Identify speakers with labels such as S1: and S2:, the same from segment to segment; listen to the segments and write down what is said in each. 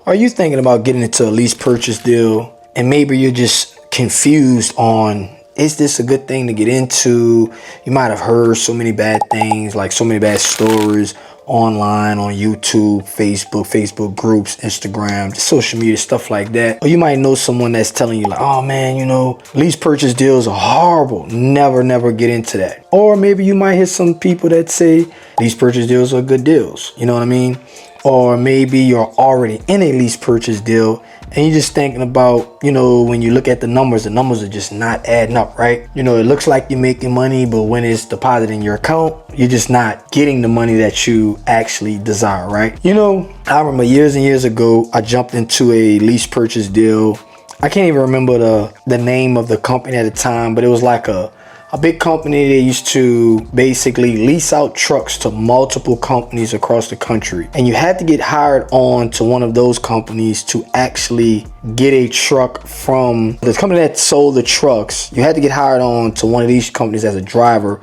S1: Are you thinking about getting into a lease purchase deal and maybe you're just confused on, is this a good thing to get into? You might have heard so many bad things, like so many bad stories online, on YouTube, Facebook groups, Instagram, social media, stuff like that. Or you might know someone that's telling you like, oh man, you know, lease purchase deals are horrible. Never get into that. Or maybe you might hear some people that say lease purchase deals are good deals. You know what I mean? Or maybe you're already in a lease purchase deal and you're just thinking about, you know, when you look at the numbers are just not adding up, right? You know, it looks like you're making money, but when it's deposited in your account, you're just not getting the money that you actually desire, right? You know, I remember years and years ago, I jumped into a lease purchase deal. I can't even remember the name of the company at the time, but it was like a big company. They used to basically lease out trucks to multiple companies across the country. And you had to get hired on to one of those companies to actually get a truck from the company that sold the trucks. You had to get hired on to one of these companies as a driver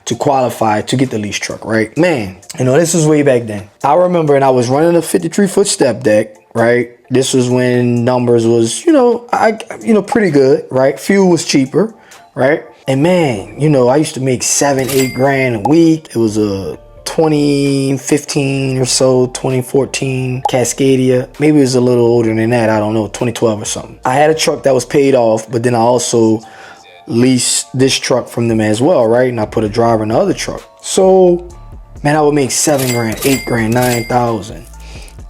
S1: to qualify to get the lease truck, right? Man, you know, this was way back then. I remember, and I was running a 53-foot step deck, right? This was when numbers was, pretty good, right? Fuel was cheaper, right? And man, you know, I used to make 7-8 grand a week. It was a 2015 or so, 2014 Cascadia. Maybe it was a little older than that. I don't know, 2012 or something. I had a truck that was paid off, but then I also leased this truck from them as well, right? And I put a driver in the other truck. So, man, I would make 7 grand, 8 grand, 9,000.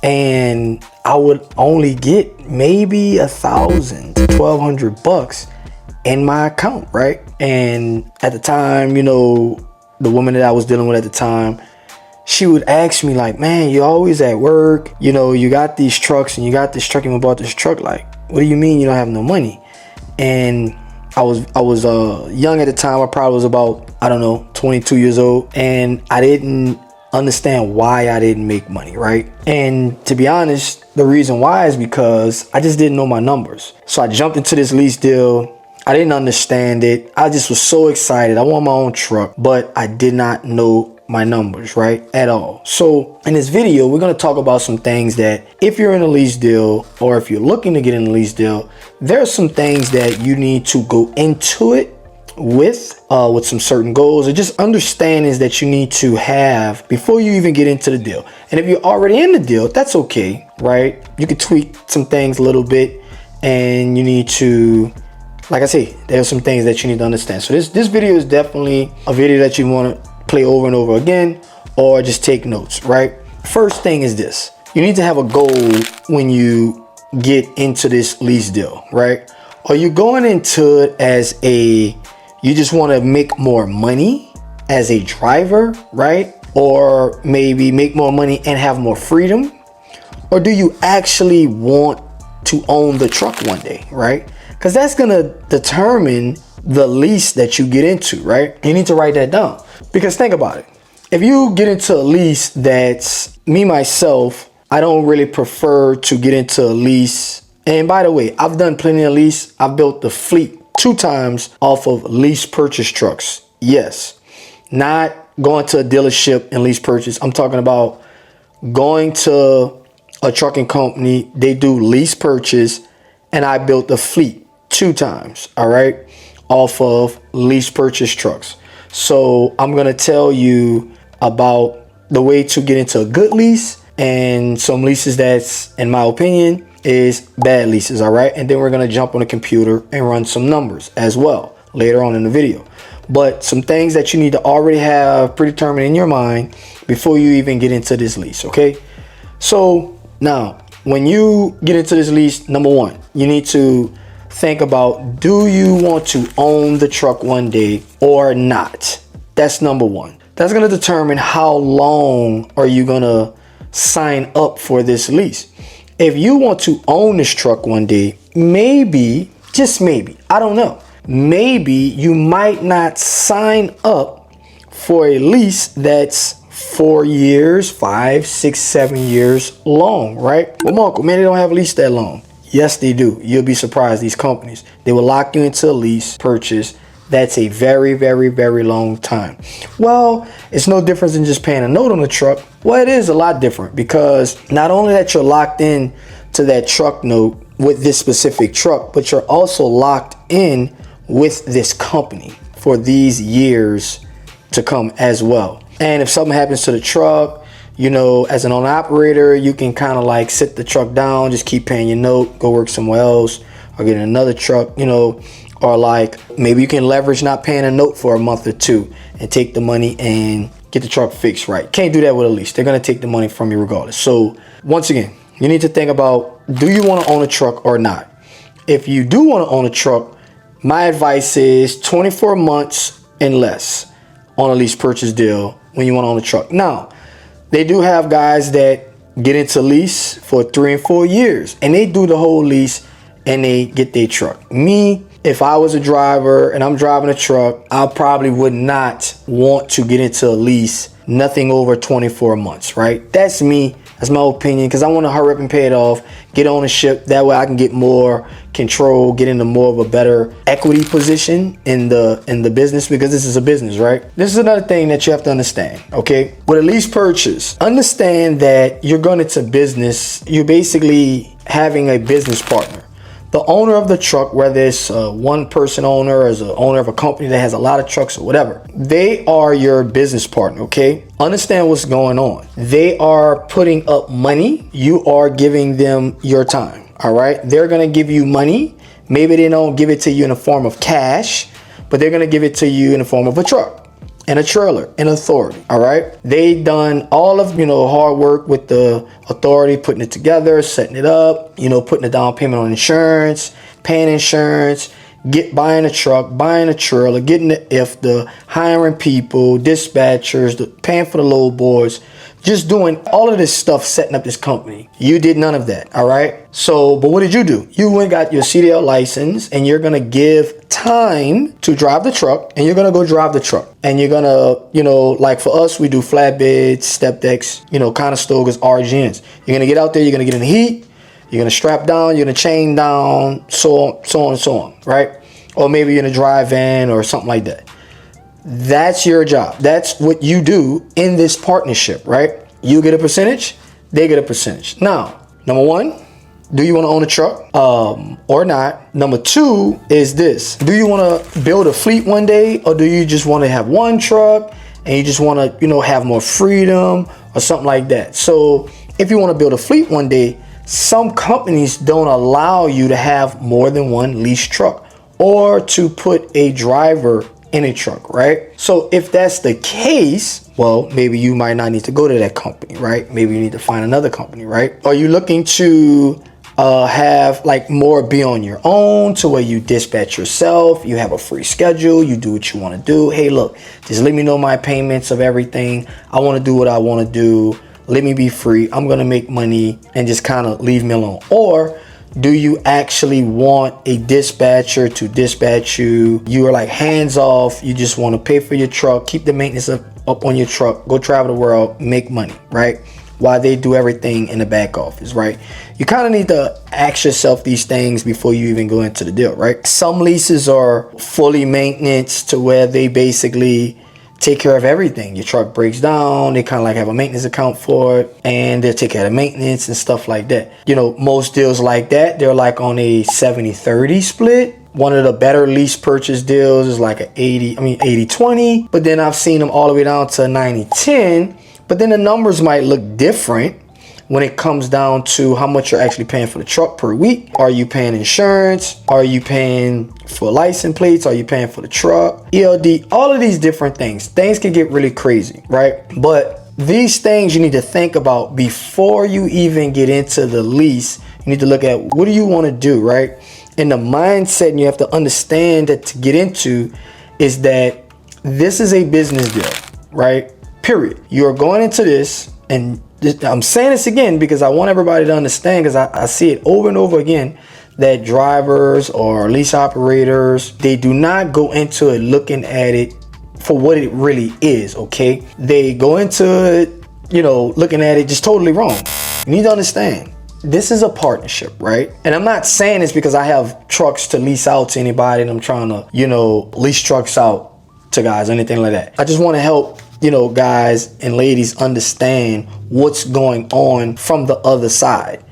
S1: And I would only get maybe $1,000 to $1,200 in my account, right? And at the time, you know, the woman that I was dealing with at the time, she would ask me like, man, you're always at work, you know, you got these trucks and you got this truck and you bought this truck. Like, what do you mean you don't have no money? And I was young at the time. I probably was about, 22 years old, and I didn't understand why I didn't make money, right? And to be honest, the reason why is because I just didn't know my numbers. So I jumped into this lease deal. I didn't understand it. I just was so excited. I want my own truck, but I did not know my numbers, right, at all. So in this video, we're going to talk about some things that if you're in a lease deal or if you're looking to get in a lease deal, there are some things that you need to go into it with some certain goals or just understandings that you need to have before you even get into the deal. And if you're already in the deal, that's okay, right? You can tweak some things a little bit, and you need to, like I say, there's some things that you need to understand. So this video is definitely a video that you want to play over and over again, or just take notes, right? First thing is this: you need to have a goal when you get into this lease deal, right? Are you going into it as you just want to make more money as a driver, right? Or maybe make more money and have more freedom? Or do you actually want to own the truck one day, right? Because that's gonna determine the lease that you get into, right? You need to write that down. Because think about it. If you get into a lease that's, me, myself, I don't really prefer to get into a lease. And by the way, I've done plenty of lease. I've built the fleet 2 times off of lease purchase trucks. Yes, not going to a dealership and lease purchase. I'm talking about going to a trucking company. They do lease purchase, and I built the fleet 2 times, all right, off of lease purchase trucks. So I'm gonna tell you about the way to get into a good lease and some leases that's, in my opinion, is bad leases, all right? And then we're gonna jump on the computer and run some numbers as well later on in the video. But some things that you need to already have predetermined in your mind before you even get into this lease, okay? So now, when you get into this lease, number 1, you need to think about, do you want to own the truck one day or not? That's number 1. That's going to determine how long are you going to sign up for this lease. If you want to own this truck one day, maybe, just maybe, I don't know, maybe you might not sign up for a lease that's 4 years, 5, 6, 7 years long, right? Well, Marco, man, they don't have a lease that long. Yes, they do. You'll be surprised. These companies, they will lock you into a lease purchase. That's a very, very, very long time. Well, it's no different than just paying a note on the truck. Well, it is a lot different, because not only that you're locked in to that truck note with this specific truck, but you're also locked in with this company for these years to come as well. And if something happens to the truck, you know, as an owner operator, you can kind of like sit the truck down, just keep paying your note, go work somewhere else, or get another truck, you know, or like maybe you can leverage not paying a note for a month or two and take the money and get the truck fixed right. Can't do that with a lease. They're going to take the money from you regardless. So once again, you need to think about, do you want to own a truck or not? If you do want to own a truck, my advice is 24 months and less on a lease purchase deal when you want to own a truck. Now, they do have guys that get into lease for 3 and 4 years and they do the whole lease and they get their truck. Me, if I was a driver and I'm driving a truck, I probably would not want to get into a lease nothing over 24 months, right? That's me. That's my opinion, because I want to hurry up and pay it off, get ownership. That way I can get more control, get into more of a better equity position in the business, because this is a business, right? This is another thing that you have to understand, okay? With a lease purchase, understand that you're going into business. You're basically having a business partner. The owner of the truck, whether it's a one-person owner or as an owner of a company that has a lot of trucks or whatever, they are your business partner, okay? Understand what's going on. They are putting up money. You are giving them your time, all right? They're going to give you money. Maybe they don't give it to you in the form of cash, but they're going to give it to you in the form of a truck and a trailer and authority, all right? They done all of, you know, hard work with the authority, putting it together, setting it up, you know, putting a down payment on insurance, paying insurance, buying a truck, buying a trailer, getting the IFTA, hiring people, dispatchers, paying for the load boards, just doing all of this stuff, setting up this company. You did none of that, all right? So, but what did you do? You went and got your CDL license, and you're gonna give time to drive the truck, and you're gonna go drive the truck. And you're gonna, you know, like for us, we do flatbeds, step decks, you know, Conestogas, RGNs. You're gonna get out there, you're gonna get in the heat, you're gonna strap down, you're gonna chain down, so on and so on, right? Or maybe you're gonna drive in or something like that. That's your job. That's what you do in this partnership, right? You get a percentage, they get a percentage. Now, number one, do you want to own a truck or not? Number two is this. Do you want to build a fleet one day, or do you just want to have one truck and you just want to, you know, have more freedom or something like that? So if you want to build a fleet one day, some companies don't allow you to have more than one lease truck or to put a driver in a truck, right? So if that's the case, well, maybe you might not need to go to that company, right? Maybe you need to find another company, right? Are you looking to have like more be on your own, to where you dispatch yourself, you have a free schedule, you do what you want to do? Hey, look, just let me know my payments of everything. I want to do what I want to do. Let me be free. I'm going to make money and just kind of leave me alone. Or do you actually want a dispatcher to dispatch you? You are like hands off. You just want to pay for your truck, keep the maintenance up on your truck, go travel the world, make money, right? While they do everything in the back office, right? You kind of need to ask yourself these things before you even go into the deal, right? Some leases are fully maintenance, to where they basically take care of everything. Your truck breaks down, they kind of like have a maintenance account for it, and they'll take care of maintenance and stuff like that. You know, most deals like that, they're like on a 70-30 split. One of the better lease purchase deals is like an 80-20, but then I've seen them all the way down to 90-10, but then the numbers might look different when it comes down to how much you're actually paying for the truck per week. Are you paying insurance? Are you paying for license plates? Are you paying for the truck? ELD, all of these different things. Things can get really crazy, right? But these things you need to think about before you even get into the lease. You need to look at, what do you want to do, right? And the mindset you have to understand that to get into is that this is a business deal, right? Period. You're going into this, and I'm saying this again because I want everybody to understand, because I see it over and over again, that drivers or lease operators, they do not go into it looking at it for what it really is, okay? They go into it, you know, looking at it just totally wrong. You need to understand, this is a partnership, right? And I'm not saying this because I have trucks to lease out to anybody and I'm trying to, you know, lease trucks out to guys or anything like that. I just want to help, you know, guys and ladies understand what's going on from the other side.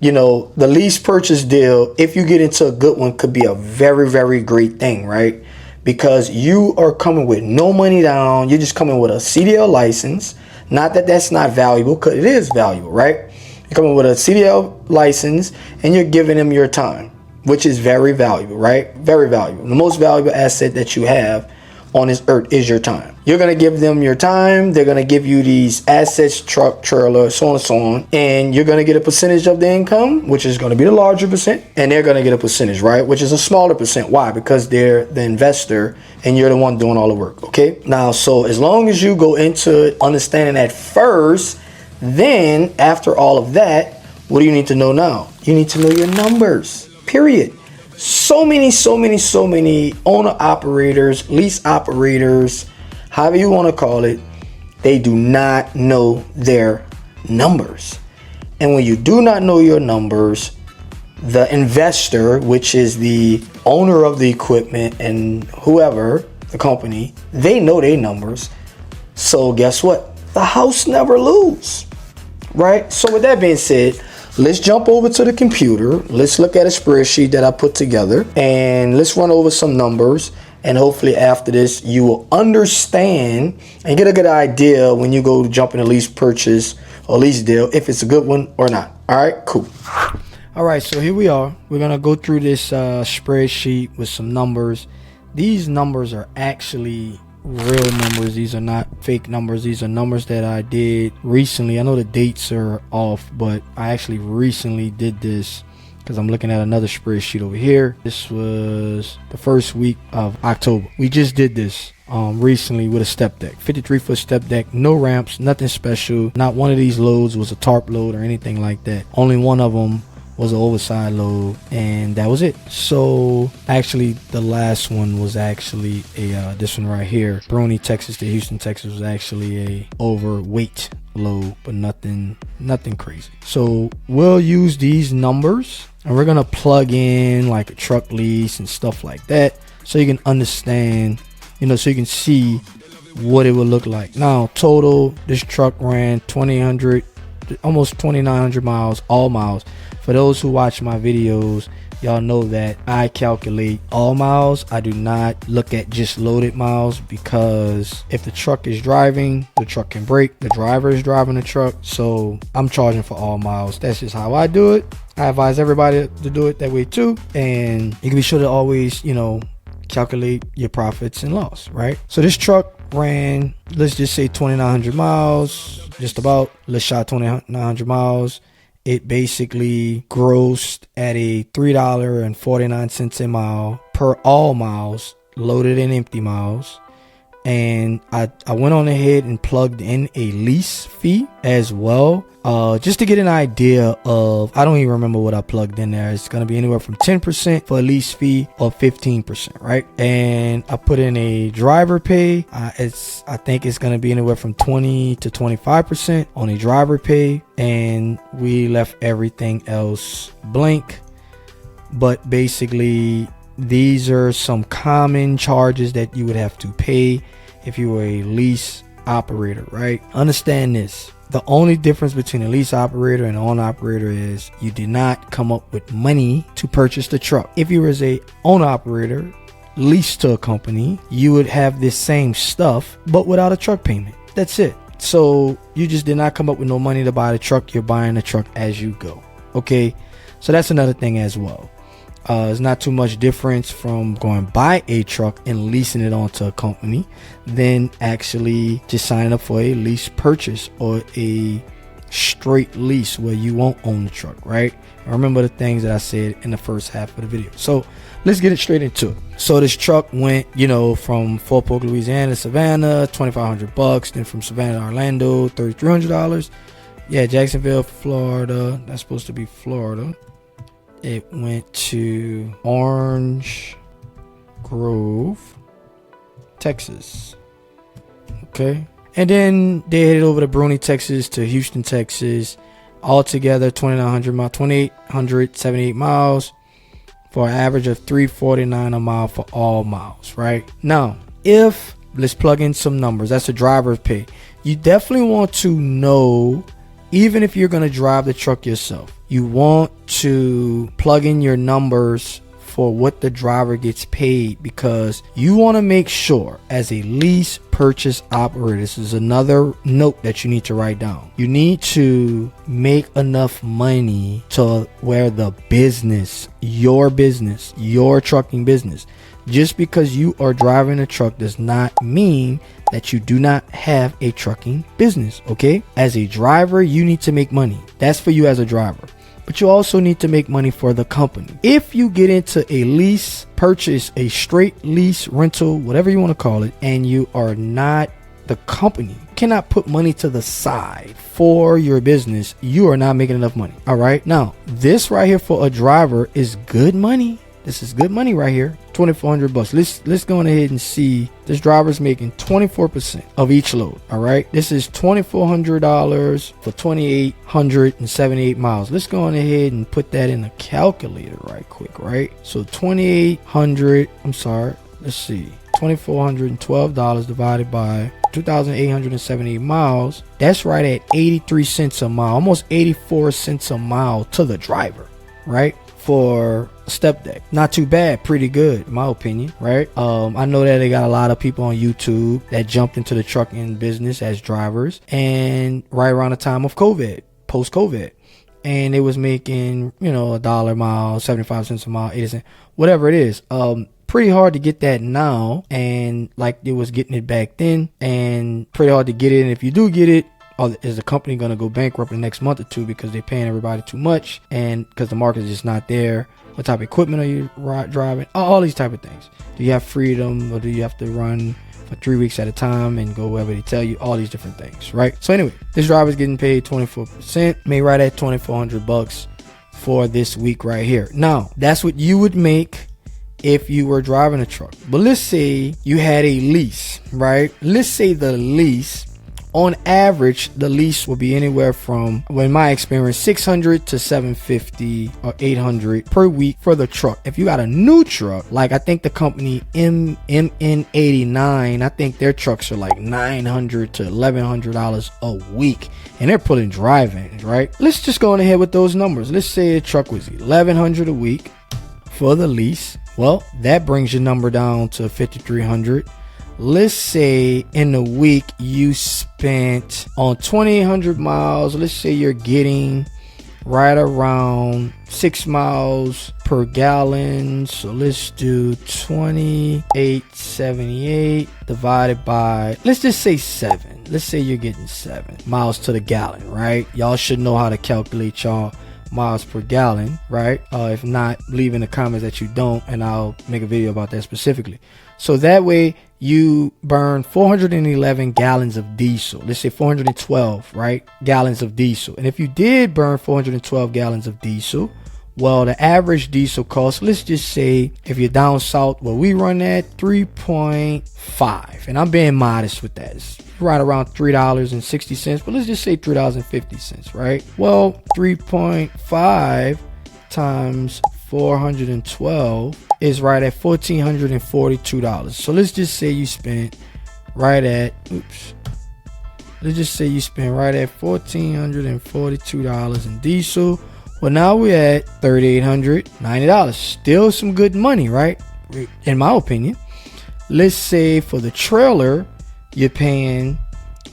S1: you know, the lease purchase deal, if you get into a good one, could be a very, very great thing, right? Because you are coming with no money down. You're just coming with a CDL license. Not that that's not valuable, because it is valuable, right? You're coming with a CDL license and you're giving them your time, which is very valuable, right? Very valuable. The most valuable asset that you have on this earth is your time. You're going to give them your time. They're going to give you these assets, truck, trailer, so on and so on. And you're going to get a percentage of the income, which is going to be the larger percent. And they're going to get a percentage, right? Which is a smaller percent. Why? Because they're the investor and you're the one doing all the work. Okay. Now, so as long as you go into it understanding that first, then after all of that, what do you need to know now? You need to know your numbers, period. So many owner operators, lease operators, however you want to call it, they do not know their numbers. And when you do not know your numbers, the investor, which is the owner of the equipment and whoever, the company, they know their numbers. So guess what? The house never lose, right? So with that being said, let's jump over to the computer. Let's look at a spreadsheet that I put together and let's run over some numbers. And hopefully after this, you will understand and get a good idea when you go to jump in a lease purchase or lease deal, if it's a good one or not. All right, cool. All right, so here we are. We're going to go through this spreadsheet with some numbers. These numbers are actually real numbers. These are not fake numbers. These are numbers that I did recently. I know the dates are off, but I actually recently did this because I'm looking at another spreadsheet over here. This was the first week of October. We just did this recently with a step deck, 53-foot step deck, no ramps, nothing special. Not one of these loads was a tarp load or anything like that. Only one of them was an oversized load, and that was it. So actually the last one was actually a this one right here, Bruni, Texas to Houston, Texas, was actually a overweight load, but nothing crazy. So we'll use these numbers and we're gonna plug in like a truck lease and stuff like that, so you can understand, you know, so you can see what it would look like. Now total, this truck ran 2,800, almost 2,900 miles, all miles. For those who watch my videos, y'all know that I calculate all miles. I do not look at just loaded miles, because if the truck is driving, the truck can brake. The driver is driving the truck, so I'm charging for all miles. That's just how I do it. I advise everybody to do it that way too, and you can be sure to always, you know, calculate your profits and loss, right? So this truck ran, let's just say 2,900 miles, just about. Let's shot 2,900 miles. It basically grossed at a $3.49 a mile per all miles, loaded and empty miles. And I went on ahead and plugged in a lease fee as well, just to get an idea of, I don't even remember what I plugged in there. It's going to be anywhere from 10% for a lease fee or 15%, right? And I put in a driver pay. I think it's going to be anywhere from 20 to 25% on a driver pay, and we left everything else blank. But basically, these are some common charges that you would have to pay if you were a lease operator, right? Understand this. The only difference between a lease operator and an owner operator is you did not come up with money to purchase the truck. If you was a owner operator, leased to a company, you would have this same stuff, but without a truck payment. That's it. So you just did not come up with no money to buy the truck. You're buying the truck as you go. Okay. So that's another thing as well. It's not too much difference from going buy a truck and leasing it onto a company than actually just signing up for a lease purchase or a straight lease where you won't own the truck, right? And remember the things that I said in the first half of the video. So let's get it straight into it. So this truck went, you know, from Fort Polk, Louisiana to Savannah, $2,500. Then from Savannah to Orlando, $3,300. Yeah, Jacksonville, Florida. That's supposed to be Florida. It went to Orange Grove, Texas. Okay. And then they headed over to Bruni, Texas to Houston, Texas. Altogether 2,878 miles for an average of $3.49 a mile for all miles, right? Now, let's plug in some numbers. That's a driver's pay. You definitely want to know, even if you're going to drive the truck yourself, you want to plug in your numbers for what the driver gets paid, because you want to make sure, as a lease purchase operator, this is another note that you need to write down. You need to make enough money to where the business, your trucking business, just because you are driving a truck does not mean that you do not have a trucking business. Okay, as a driver, you need to make money. That's for you as a driver. But you also need to make money for the company. If you get into a lease purchase, a straight lease rental, whatever you want to call it, and you are not the company, you cannot put money to the side for your business, you are not making enough money. All right. Now, this right here for a driver is good money. This is good money right here. $2,400. Let's go on ahead and see. This driver's making 24% of each load. All right. This is $2,400 for 2,878 miles. Let's go on ahead and put that in a calculator right quick. Right. So 2,800. I'm sorry. Let's see. $2,412 divided by 2,878 miles. That's right at 83 cents a mile, almost 84 cents a mile to the driver. Right. For step deck, not too bad, pretty good in my opinion, right? I know that they got a lot of people on YouTube that jumped into the trucking business as drivers, and right around the time of COVID, post COVID, and it was making, you know, $1 a mile, 75 cents a mile, 80 cents, whatever it is. Pretty hard to get that now, and like it was getting it back then, and pretty hard to get it. And if you do get it, is the company going to go bankrupt in the next month or two because they're paying everybody too much, and because the market is just not there? What type of equipment are you driving? All these type of things. Do you have freedom, or do you have to run for 3 weeks at a time and go wherever they tell you? All these different things, right? So anyway, this driver's getting paid 24%, made right at $2,400 for this week right here. Now, that's what you would make if you were driving a truck. But let's say you had a lease, right? Let's say the lease, on average, the lease will be anywhere from, well, in my experience, $600 to $750 or $800 per week for the truck. If you got a new truck, like I think the company MN89, I think their trucks are like $900 to $1,100 a week, and they're pulling drive-ins, right? Let's just go on ahead with those numbers. Let's say a truck was $1,100 a week for the lease. Well, that brings your number down to $5,300. Let's say in the week you spent on 2,800 miles. Let's say you're getting right around 6 miles per gallon. So let's do 2,878 divided by, let's just say 7. Let's say you're getting 7 miles to the gallon, right? Y'all should know how to calculate y'all miles per gallon, right? If not, leave in the comments that you don't, and I'll make a video about that specifically. So that way you burn 411 gallons of diesel. Let's say 412, right? Gallons of diesel. And if you did burn 412 gallons of diesel, well, the average diesel cost, let's just say if you're down south, well, we run at 3.5, and I'm being modest with that. It's right around $3.60, but let's just say $3.50, right? Well, 3.5 times 412 is right at $1,442. So let's just say you spent right at, let's just say you spent right at $1,442 in diesel. Well, now we're at $3,890. Still some good money, right? In my opinion. Let's say for the trailer, you're paying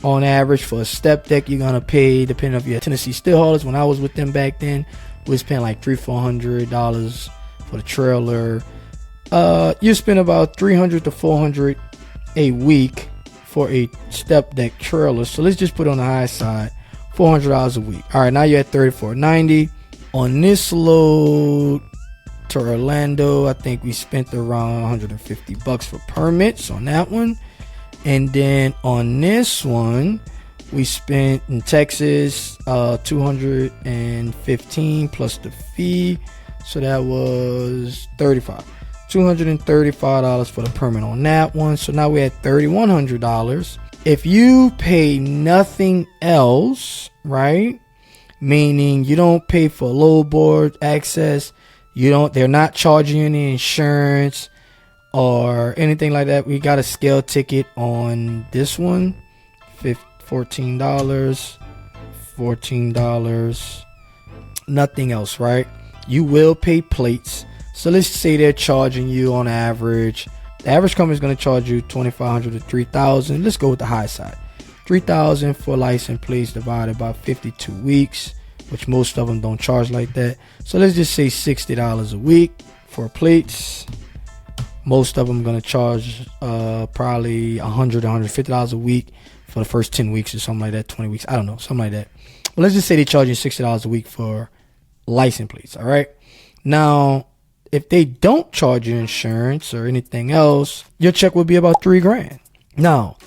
S1: on average for a step deck, you're gonna pay, depending on if you're Tennessee steel haulers. When I was with them back then, we was paying like $300-400 for the trailer. You spend about $300 to $400 a week for a step deck trailer. So let's just put on the high side, $400 a week. All right, now you're at $3,490. On this load to Orlando, I think we spent around $150 for permits on that one. And then on this one, we spent in Texas $215 plus the fee. So that was $235 for the permit on that one. So now we're at $3,100. If you pay nothing else, right? Meaning you don't pay for load board access, they're not charging you any insurance or anything like that. We got a scale ticket on this one, $14, nothing else, right? You will pay plates. So let's say they're charging you on average. The average company is going to charge you $2,500 to $3,000. Let's go with the high side. $3,000 for license plates divided by 52 weeks, which most of them don't charge like that. So let's just say $60 a week for plates. Most of them going to charge probably $100, $150 a week for the first 10 weeks or something like that, 20 weeks. I don't know, something like that. But let's just say they charge you $60 a week for license plates, all right? Now, if they don't charge you insurance or anything else, your check would be about $3,000. Now,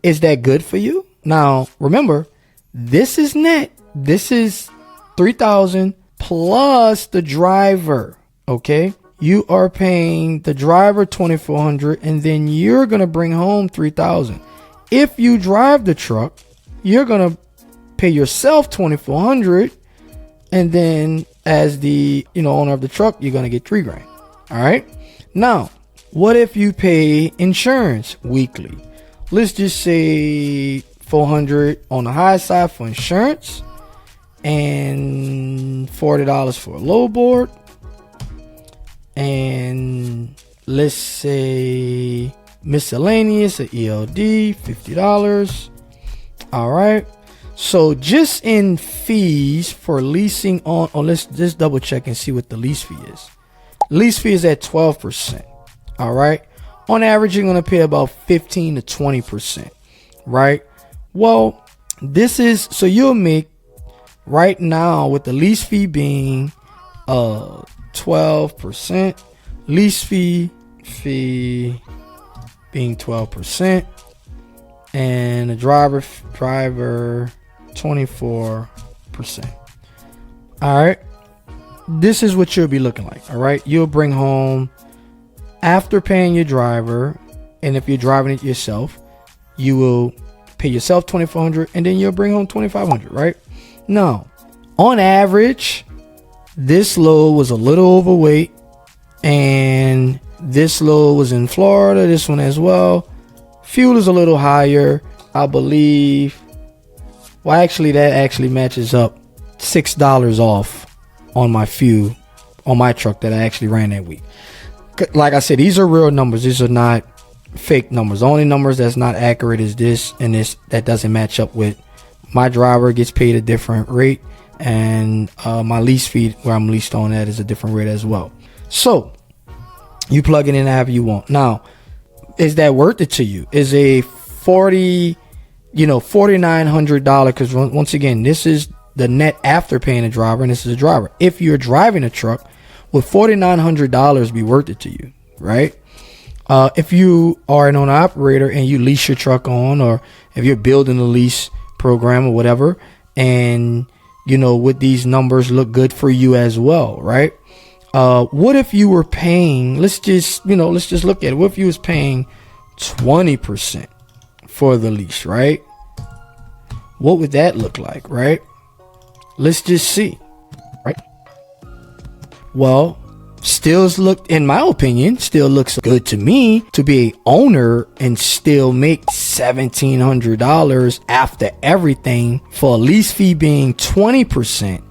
S1: is that good for you? Now, remember, this is net. This is $3,000 plus the driver, okay? You are paying the driver $2,400, and then you're going to bring home $3,000. If you drive the truck, you're going to pay yourself $2,400, and then as the owner of the truck, you're going to get $3,000. All right. Now, what if you pay insurance weekly? Let's just say $400 on the high side for insurance and $40 for a low board. And let's say miscellaneous, a ELD, $50. All right. So just in fees for leasing on, let's just double check and see what the lease fee is. Lease fee is at 12%. All right. On average, you're going to pay about 15 to 20%. Right. Well, this is, so you'll make right now with the lease fee being 12%, lease fee being 12%, and the driver 24%. All right, this is what you'll be looking like. All right, you'll bring home, after paying your driver, and if you're driving it yourself, you will pay yourself $2,400, and then you'll bring home $2,500. Right now, on average, this load was a little overweight, and this load was in Florida, this one as well. Fuel is a little higher, I believe. Well, actually, that actually matches up $6 off on my fuel on my truck that I actually ran that week. Like I said, these are real numbers. These are not fake numbers. The only numbers that's not accurate is this and this that doesn't match up with my driver gets paid a different rate, and my lease fee where I'm leased on that is a different rate as well. So you plug it in however you want. Now, is that worth it to you? Is a $4,900, because once again, this is the net after paying a driver, and this is a driver. If you're driving a truck, would $4,900 be worth it to you, right? If you are an owner operator and you lease your truck on, or if you're building a lease program or whatever, and would these numbers look good for you as well, right? What if you were paying, let's just look at it. What if you was paying 20% for the lease, right? What would that look like, right? Let's just see, right? Well, in my opinion, still looks good to me to be a owner and still make $1,700 after everything, for a lease fee being 20%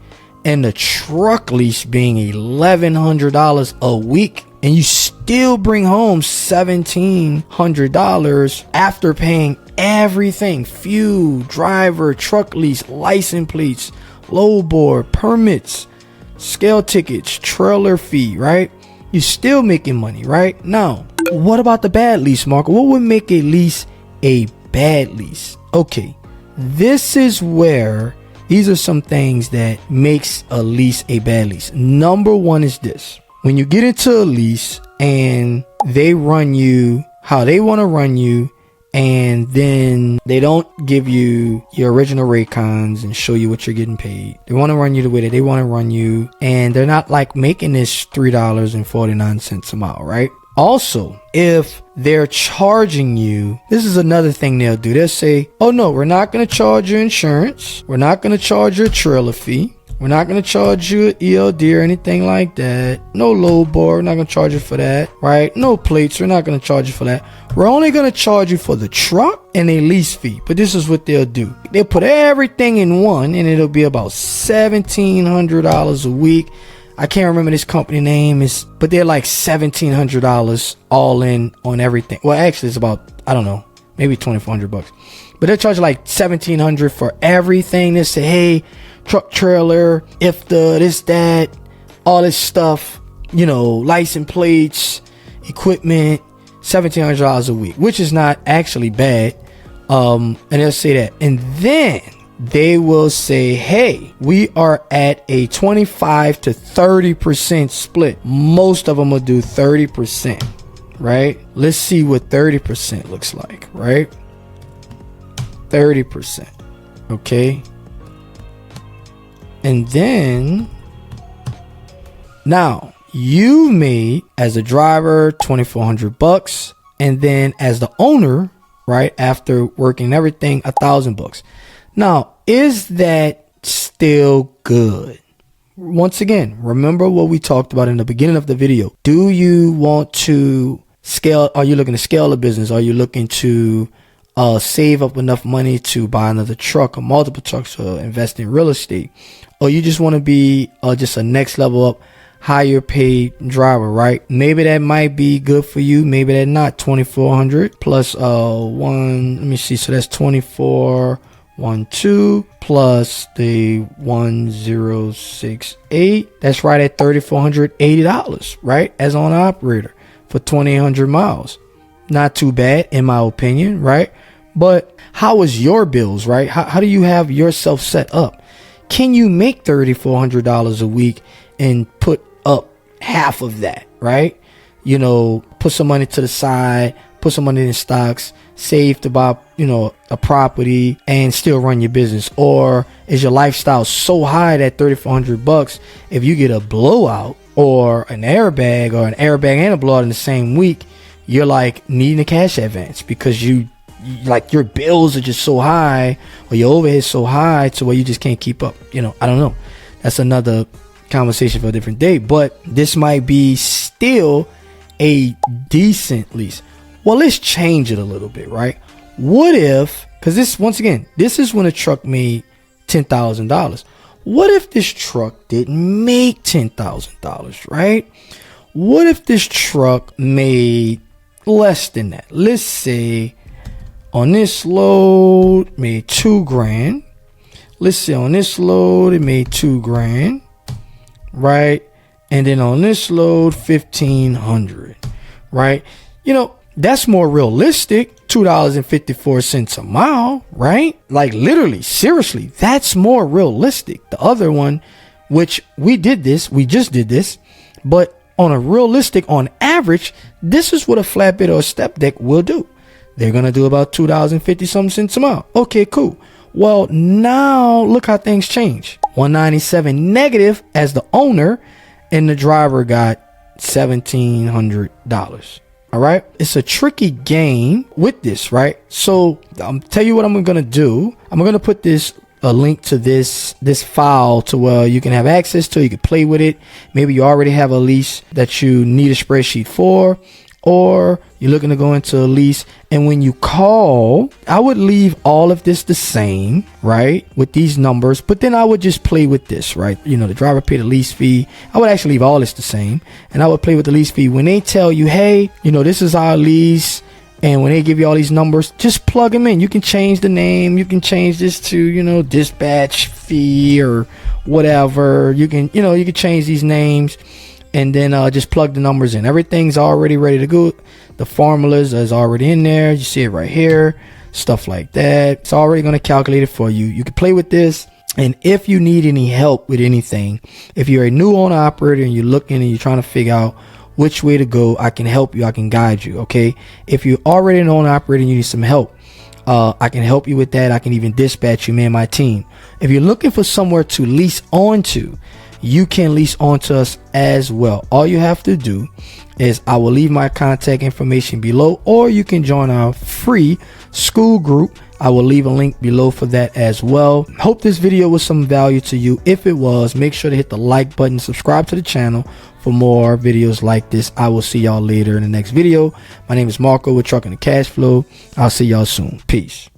S1: and the truck lease being $1,100 a week, and you still bring home $1,700 after paying everything: fuel, driver, truck lease, license plates, low board, permits, scale tickets, trailer fee, right? You're still making money, right? Now, what about the bad lease, Marco? What would make a lease a bad lease? Okay, this is where these are some things that makes a lease a bad lease. Number one is this: when you get into a lease and they run you how they want to run you, and then they don't give you your original rate cons and show you what you're getting paid. They want to run you the way that they want to run you, and they're not like making this $3.49 a mile, right? Also, if they're charging you, this is another thing they'll do. They'll say, oh no, we're not going to charge your insurance. We're not going to charge your trailer fee. We're not going to charge you an ELD or anything like that. No load bar. We're not going to charge you for that, right? No plates. We're not going to charge you for that. We're only going to charge you for the truck and a lease fee. But this is what they'll do. They'll put everything in one, and it'll be about $1,700 a week. I can't remember this company name, but they're like $1,700 all in on everything. Well, actually, it's about, I don't know, maybe $2,400 bucks. But they'll charge like $1,700 for everything. They say, hey, truck, trailer, if the this, that, all this stuff, you know, license plates, equipment, $1,700 a week, which is not actually bad. And they'll say that, and then they will say, hey, we are at a 25 to 30% split. Most of them will do 30%, right? Let's see what 30% looks like, right? 30%, okay? And then now you made as a driver $2,400, and then as the owner, right, after working everything, $1,000. Now, is that still good? Once again, remember what we talked about in the beginning of the video. Do you want to scale? Are you looking to scale a business? Are you looking to save up enough money to buy another truck or multiple trucks or invest in real estate? Or you just want to be just a next level up, higher paid driver, right? Maybe that might be good for you. Maybe that not. 2,400 plus one. Let me see. So that's 2412 plus the 1068. That's right at $3,480, right? As on operator for 2,800 miles. Not too bad in my opinion, right? But how is your bills, right? How do you have yourself set up? Can you make $3,400 a week and put up half of that, right? You know, put some money to the side, put some money in stocks, save to buy, you know, a property and still run your business? Or is your lifestyle so high that $3,400, if you get a blowout or an airbag and a blowout in the same week, you're like needing a cash advance because you like your bills are just so high or your overhead so high to where you just can't keep up. You know, I don't know. That's another conversation for a different day, but this might be still a decent lease. Well, let's change it a little bit, right? What if, because this, once again, this is when a truck made $10,000. What if this truck didn't make $10,000, right? What if this truck made less than that? Let's say on this load made $2,000. Let's say on this load it made $2,000, right? And then on this load $1,500, right? You know, that's more realistic. $2.54 a mile, right? Like literally, seriously, that's more realistic. The other one, which we just did this, but on a realistic, on average, this is what a flatbed or a step deck will do. They're going to do about $2.50 a mile. Okay, cool. Well, now look how things change. 197 negative as the owner, and the driver got $1,700. All right. It's a tricky game with this, right? So I'm tell you what I'm going to do. I'm going to put a link to this file to where you can have access to. You can play with it. Maybe you already have a lease that you need a spreadsheet for, or you're looking to go into a lease. And when you call, I would leave all of this the same, right, with these numbers, but then I would just play with this, right? You know, the driver paid a lease fee. I would actually leave all this the same, and I would play with the lease fee. When they tell you, hey, you know, this is our lease, and when they give you all these numbers, just plug them in. You can change the name. You can change this to, you know, dispatch fee or whatever. You can change these names, and then just plug the numbers in. Everything's already ready to go. The formulas is already in there. You see it right here, stuff like that. It's already going to calculate it for you. You can play with this. And if you need any help with anything, if you're a new owner operator and you're looking and you're trying to figure out which way to go, I can help you. I can guide you. Okay. If you're already an owner operator and you need some help, I can help you with that. I can even dispatch you, me and my team. If you're looking for somewhere to lease onto, you can lease onto us as well. All you have to do is I will leave my contact information below, or you can join our free school group I will leave a link below for that as well. Hope this video was some value to you. If it was, make sure to hit the like button, subscribe to the channel for more videos like this. I will see y'all later in the next video. My name is Marco with Trucking the Cash Flow. I'll see y'all soon. Peace.